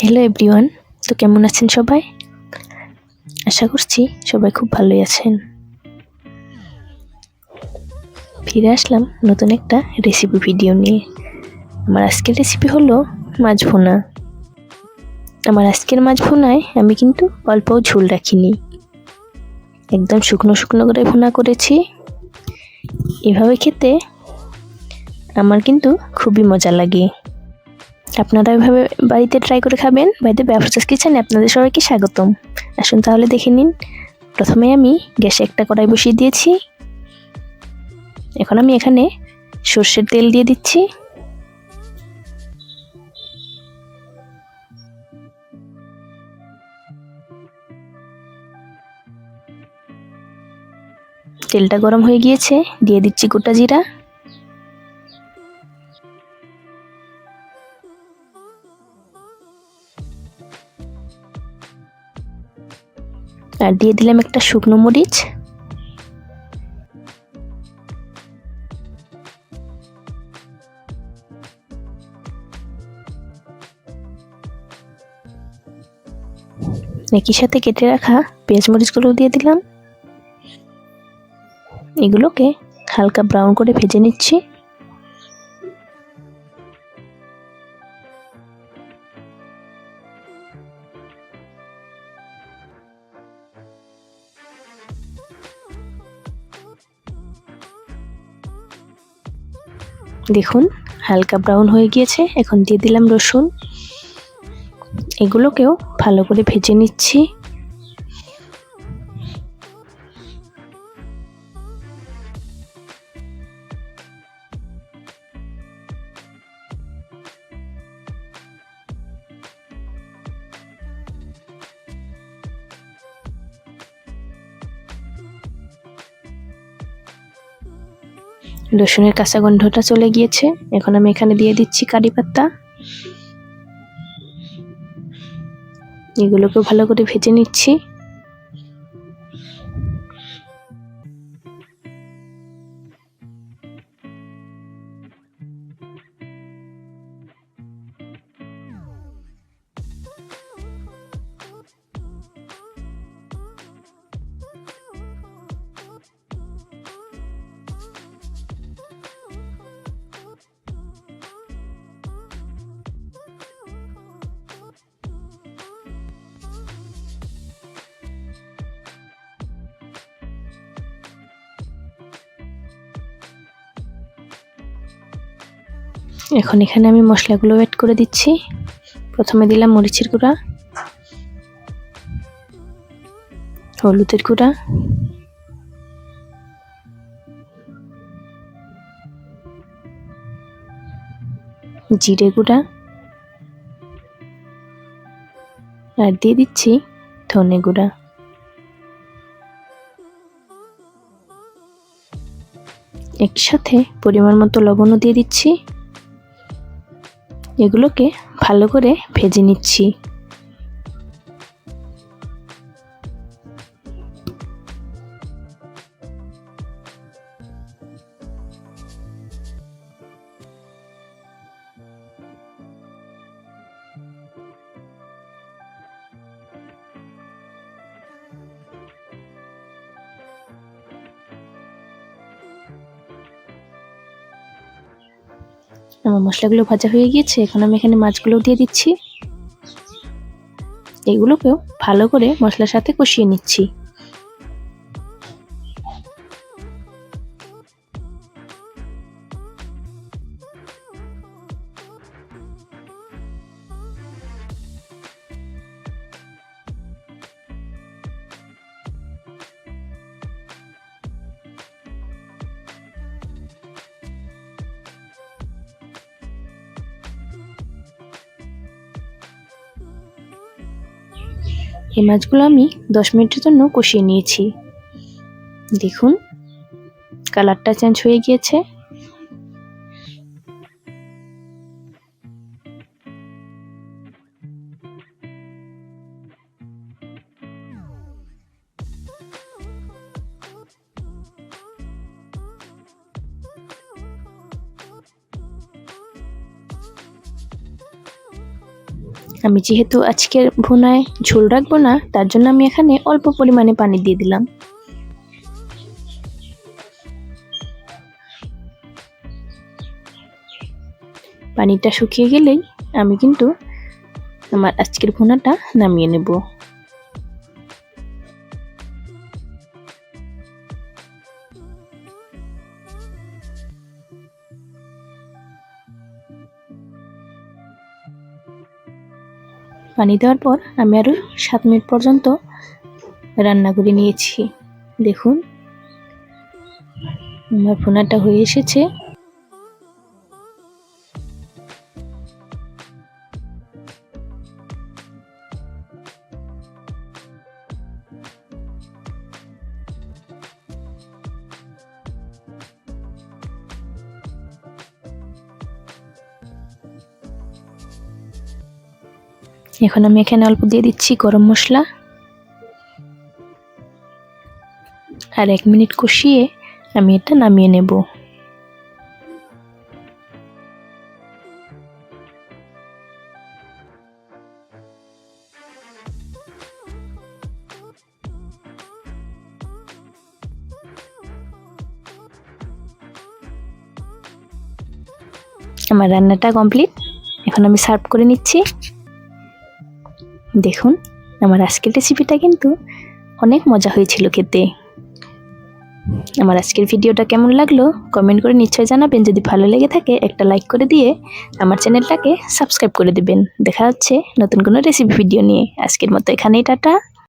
Hello everyone, তো কেমন আছেন সবাই? আশা করছি সবাই খুব ভালোই আছেন। ফিরে আসলাম নতুন একটা রেসিপি ভিডিও নিয়ে। আমার আজকের রেসিপি হলো মাছ ভুনা। আমার আজকের মাছ ভুনায় আমি কিন্তু অল্পও ঝোল রাখিনি, একদম শুকনো শুকনো করে ভুনা করেছি। এভাবে খেতে আমার কিন্তু খুবই মজা লাগে। আপনারা এভাবে বাড়িতে ট্রাই করে খাবেন। বাড়িতে ব্যবসাস কিচেনে আপনাদের সবাইকে স্বাগতম। আসুন তাহলে দেখে নিন। প্রথমে আমি গ্যাসে একটা কড়াই বসিয়ে দিয়েছি। এখন আমি এখানে সর্ষের তেল দিয়ে দিচ্ছি। তেলটা গরম হয়ে গিয়েছে, দিয়ে দিচ্ছি গোটা জিরা, আর দিয়ে দিলাম একটা শুকনো মরিচ। একই সাথে কেটে রাখা পেঁয়াজ মরিচগুলো দিয়ে দিলাম। এগুলোকে হালকা ব্রাউন করে ভেজে নিচ্ছি। দেখুন হালকা ব্রাউন হয়ে গিয়েছে। এখন দিয়ে দিলাম রসুন। এগুলোকেও ভালো করে ভেজে নিচ্ছি। রসুনের কাঁচা গন্ধটা চলে গিয়েছে। এখন আমি এখানে দিয়ে দিচ্ছি কারি পাতা। এগুলোকে ভালো করে ভেজে নিচ্ছি। এখন এখানে আমি মশলাগুলো অ্যাড করে দিচ্ছি। প্রথমে দিলাম মরিচের গুঁড়া, হলুদের গুঁড়া, জিরে গুঁড়া, আর দিয়ে দিচ্ছি ধনে গুঁড়া। একসাথে পরিমাণ মতো লবণও দিয়ে দিচ্ছি। এগুলোকে ভালো করে ভেজে নিচ্ছি। আমার মশলাগুলো ভাজা হয়ে গিয়েছে। এখন আমি এখানে মাছগুলো দিয়ে দিচ্ছি। এগুলোকেও ভালো করে মশলার সাথে কষিয়ে নিচ্ছি। এই মাছগুলো আমি 10 মিনিটের জন্য কষিয়ে নিয়েছি। দেখুন কালারটা চেঞ্জ হয়ে গিয়েছে। আমি যেহেতু আজকের ভুনায় ঝোল রাখবো না, তার জন্য আমি এখানে অল্প পরিমাণে পানি দিয়ে দিলাম। পানিটা শুকিয়ে গেলেই আমি কিন্তু আমার আজকের ভুনাটা নামিয়ে নেব। পানি দেওয়ার পর আমি আরও 7 মিনিট পর্যন্ত রান্না করে নিয়েছি। দেখুন আমার ভুনাটা হয়ে এসেছে। এখন আমি এখানে অল্প দিয়ে দিচ্ছি গরম মশলা, আর 1 মিনিট কষিয়ে আমি এটা নামিয়ে নেব। আমার রান্নাটা কমপ্লিট, এখন আমি সার্ভ করে নিচ্ছি। দেখুন আমার আজকের রেসিপিটা কিন্তু অনেক মজা হয়েছিল খেতে। আমার আজকের ভিডিওটা কেমন লাগলো কমেন্ট করে নিশ্চয়ই জানাবেন। যদি ভালো লেগে থাকে একটা লাইক করে দিয়ে আমার চ্যানেলটাকে সাবস্ক্রাইব করে দিবেন। দেখা হচ্ছে নতুন কোনো রেসিপি ভিডিও নিয়ে। আজকের মতো এখানেই টাটা।